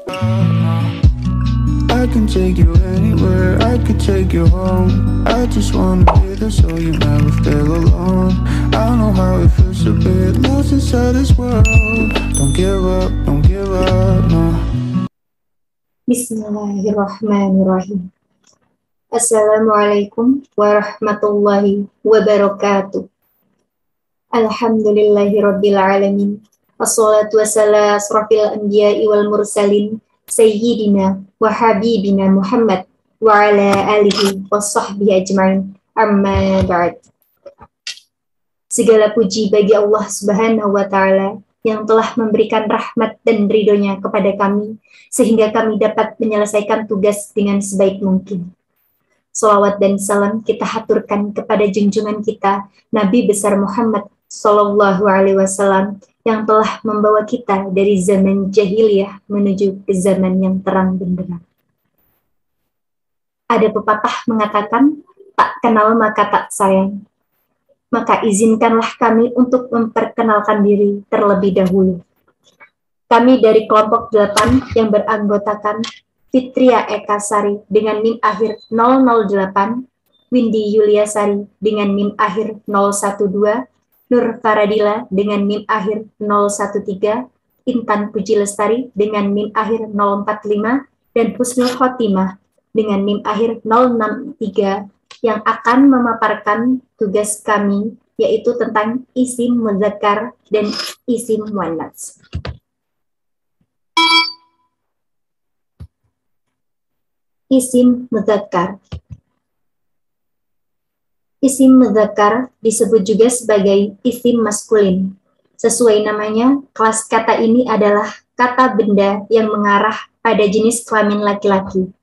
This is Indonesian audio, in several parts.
I can take you anywhere, I could take you home. I just wanna be there so you never feel alone. I know how it feels to be lost inside this world. Don't give up, no. Bismillahirrahmanirrahim. Assalamualaikum warahmatullahi wabarakatuh. Alhamdulillahirabbil alamin. Wassalatu wassalamu asrofil anbiya'i wal mursalin sayyidina wa habibina Muhammad wa ala alihi washabbihi ajmain. Amma ba'd. Segala puji bagi Allah Subhanahu wa taala yang telah memberikan rahmat dan ridhonya kepada kami sehingga kami dapat menyelesaikan tugas dengan sebaik mungkin. Salawat dan salam kita haturkan kepada junjungan kita Nabi besar Muhammad Sallallahu Alaihi Wasallam yang telah membawa kita dari zaman jahiliyah menuju ke zaman yang terang benderang. Ada pepatah mengatakan, tak kenal maka tak sayang. Maka izinkanlah kami untuk memperkenalkan diri terlebih dahulu. Kami dari kelompok 8 yang beranggotakan Fitria Eka Sari dengan NIM akhir 008, Windy Yuliasari dengan NIM akhir 012, Nur Faradila dengan NIM akhir 013, Intan Puji Lestari dengan NIM akhir 045, dan Husnul Khotimah dengan NIM akhir 063 yang akan memaparkan tugas kami, yaitu tentang isim mudzakkar dan isim muannats. Isim mudzakkar. Isim mudzakkar disebut juga sebagai isim maskulin. Sesuai namanya, kelas kata ini adalah kata benda yang mengarah pada jenis kelamin laki-laki.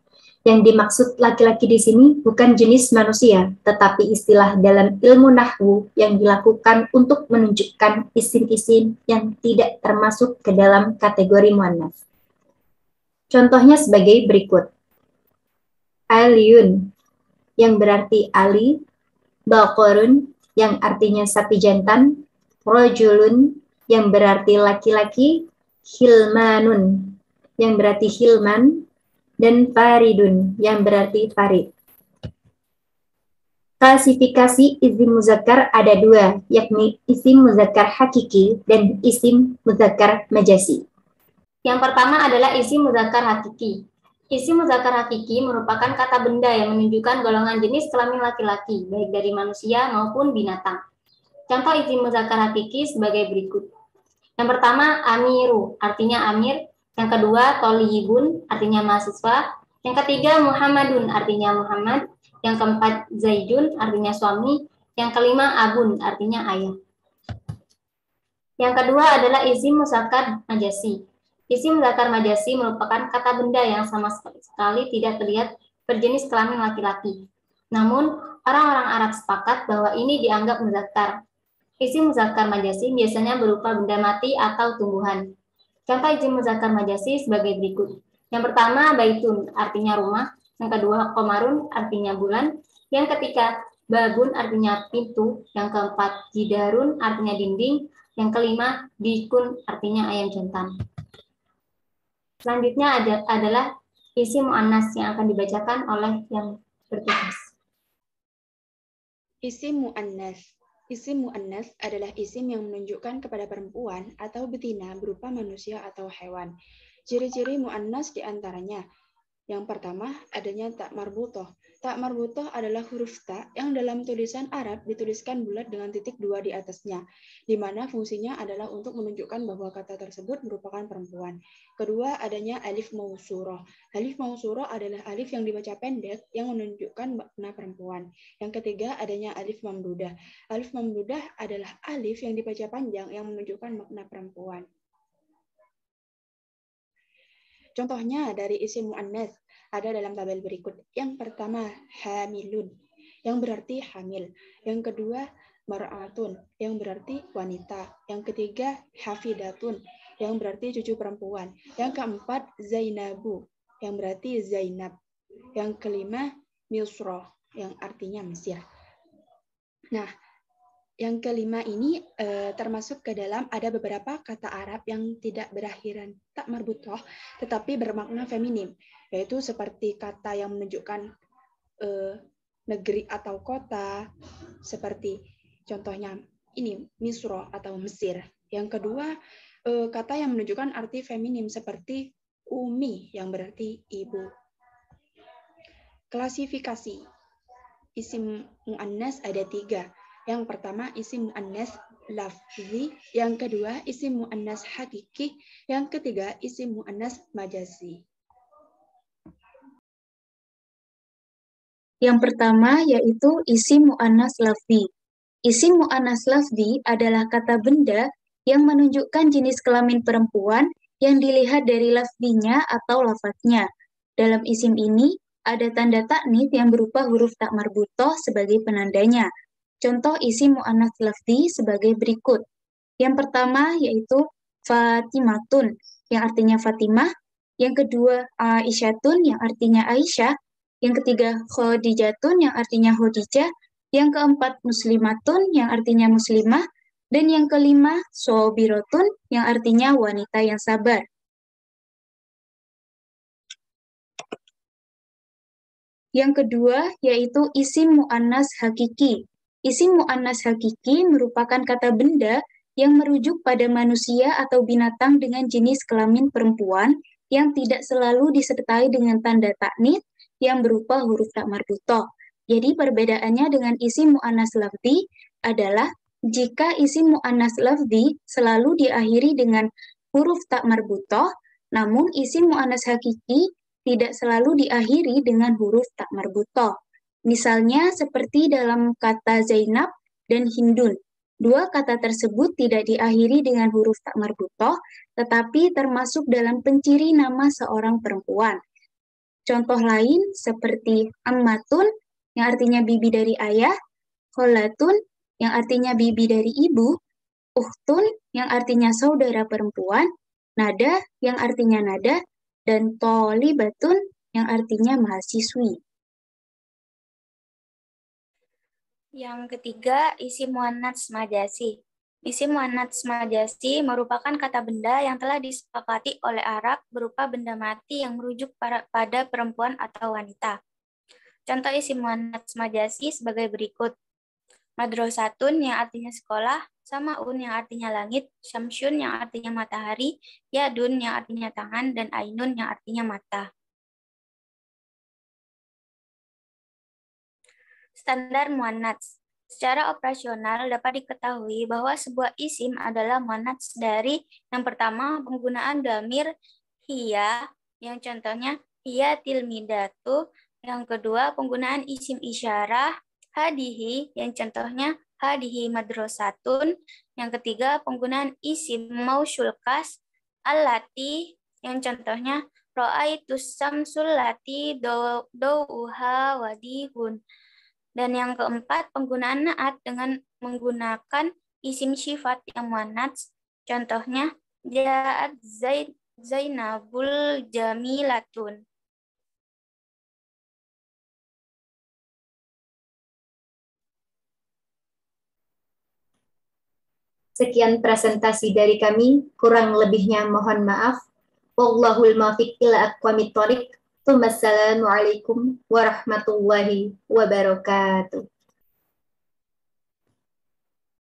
Yang dimaksud laki-laki di sini bukan jenis manusia, tetapi istilah dalam ilmu nahwu yang dilakukan untuk menunjukkan isim-isim yang tidak termasuk ke dalam kategori muannats. Contohnya sebagai berikut. Aliyun, yang berarti Ali, Baqarun, yang artinya sapi jantan, Rajulun, yang berarti laki-laki, Hilmanun, yang berarti Hilman, dan Faridun, yang berarti Farid. Klasifikasi isim muzakkar ada dua, yakni isim muzakkar hakiki dan isim muzakkar majasi. Yang pertama adalah isim muzakkar hakiki. Isim muzakkar hakiki merupakan kata benda yang menunjukkan golongan jenis kelamin laki-laki, baik dari manusia maupun binatang. Contoh isim muzakkar hakiki sebagai berikut. Yang pertama, amiru, artinya amir. Yang kedua, tolibun, artinya mahasiswa. Yang ketiga, Muhammadun, artinya Muhammad. Yang keempat, Zaidun, artinya suami. Yang kelima, abun, artinya ayah. Yang kedua adalah isim muzakkar majasi. Isim muzakkar majasi merupakan kata benda yang sama sekali tidak terlihat berjenis kelamin laki-laki. Namun, orang-orang Arab sepakat bahwa ini dianggap muzakkar. Isim muzakkar majasi biasanya berupa benda mati atau tumbuhan. Contoh isim muzakkar majasi sebagai berikut. Yang pertama, baitun, artinya rumah. Yang kedua, qamarun, artinya bulan. Yang ketiga, babun, artinya pintu. Yang keempat, jidarun, artinya dinding. Yang kelima, dikun, artinya ayam jantan. Selanjutnya adalah isim muannas yang akan dibacakan oleh yang bertugas. Isim muannas. Isim muannas adalah isim yang menunjukkan kepada perempuan atau betina berupa manusia atau hewan. Ciri-ciri muannas diantaranya. Yang pertama, adanya tak marbutoh. Tak marbutoh adalah huruf ta yang dalam tulisan Arab dituliskan bulat dengan titik 2 di atasnya, di mana fungsinya adalah untuk menunjukkan bahwa kata tersebut merupakan perempuan. Kedua, adanya alif mausurah. Alif mausurah adalah alif yang dibaca pendek yang menunjukkan makna perempuan. Yang ketiga, adanya alif mamdudah. Alif mamdudah adalah alif yang dibaca panjang yang menunjukkan makna perempuan. Contohnya dari isim muannats ada dalam tabel berikut. Yang pertama, hamilun, yang berarti hamil. Yang kedua, mar'atun, yang berarti wanita. Yang ketiga, hafidatun, yang berarti cucu perempuan. Yang keempat, zainabu, yang berarti Zainab. Yang kelima, misroh, yang artinya Mesir. Nah, Yang kelima ini termasuk ke dalam ada beberapa kata Arab yang tidak berakhiran tak marbutoh tetapi bermakna feminim, yaitu seperti kata yang menunjukkan negeri atau kota, seperti contohnya ini Misro atau Mesir. Yang kedua, kata yang menunjukkan arti feminim seperti Umi yang berarti ibu. Klasifikasi isim muannas ada 3. Yang pertama isim muannas lafzi, yang kedua isim muannas hakiki, yang ketiga isim muannas majazi. Yang pertama yaitu isim muannas lafzi. Isim muannas lafzi adalah kata benda yang menunjukkan jenis kelamin perempuan yang dilihat dari lafzinya atau lafadznya. Dalam isim ini ada tanda taknits yang berupa huruf tak marbutoh sebagai penandanya. Contoh isim muannas lafzi sebagai berikut. Yang pertama yaitu Fatimatun yang artinya Fatimah, yang kedua Aisyatun yang artinya Aisyah, yang ketiga Khadijatun yang artinya Khadijah, yang keempat Muslimatun yang artinya muslimah, dan yang kelima Sobirotun yang artinya wanita yang sabar. Yang kedua yaitu isim muannas hakiki. Isim muannas hakiki merupakan kata benda yang merujuk pada manusia atau binatang dengan jenis kelamin perempuan yang tidak selalu disertai dengan tanda taknits yang berupa huruf tak marbutoh. Jadi perbedaannya dengan isim muannas lafzi adalah jika isim muannas lafzi selalu diakhiri dengan huruf tak marbutoh, namun isim muannas hakiki tidak selalu diakhiri dengan huruf tak marbutoh. Misalnya seperti dalam kata Zainab dan Hindun. Dua kata tersebut tidak diakhiri dengan huruf tak marbutoh, tetapi termasuk dalam penciri nama seorang perempuan. Contoh lain seperti Ammatun yang artinya bibi dari ayah, Kholatun yang artinya bibi dari ibu, Ukhtun yang artinya saudara perempuan, Nada yang artinya nada, dan Tholibatun yang artinya mahasiswi. Yang ketiga, isim muannats majazi. Isim muannats majazi merupakan kata benda yang telah disepakati oleh Arab berupa benda mati yang merujuk pada perempuan atau wanita. Contoh isim muannats majazi sebagai berikut. Madrasatun yang artinya sekolah, Samaun yang artinya langit, Syamsun yang artinya matahari, Yadun yang artinya tangan, dan Ainun yang artinya mata. Standar muannats. Secara operasional dapat diketahui bahwa sebuah isim adalah muannats dari yang pertama penggunaan dhamir hiya yang contohnya hiya tilmidatu, yang kedua penggunaan isim isyarah hadihi yang contohnya hadihi madrasatun, yang ketiga penggunaan isim mausul kas allati yang contohnya ra'aitus samsul lati dawuha wadihun. Dan yang keempat, penggunaan naat dengan menggunakan isim sifat yang muannats. Contohnya, ja'at Zainabul jamilatun. Sekian presentasi dari kami, kurang lebihnya mohon maaf. Wallahul muwaffiq ila aqwamit thoriq. Wassalamualaikum warahmatullahi wabarakatuh.